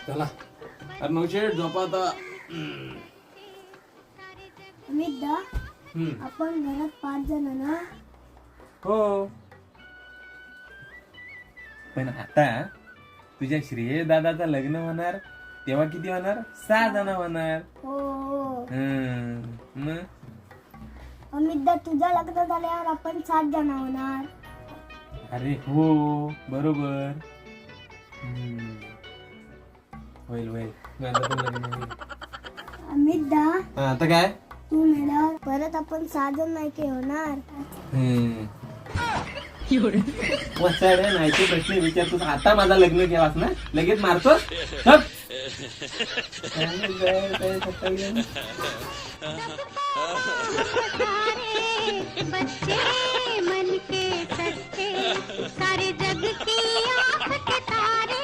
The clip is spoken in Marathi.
चला अरे नवशेठ झोपा आता. अमितदा आपण घरात 5 जण ना. हो पण आता तुझ्या श्रेय दादाचं लग्न होणार तेव्हा किती होणार? 6 जण होणार. हो हो. मग अमितदा तुझं लग्न झाल्यावर आपण 7 जण होणार. अरे हो बरोबर. होईल होईल माझं पण लग्न होईल. अमितदा हा, आता काय? तू मेल्यावर परत आपण 6 जण नाही की होणार. नाही ते प्रश्न विचारतोस आता. माझा लग्न केलास ना लगेच मारतोस. हट. बच्चे मन के सच्चे सारे जग की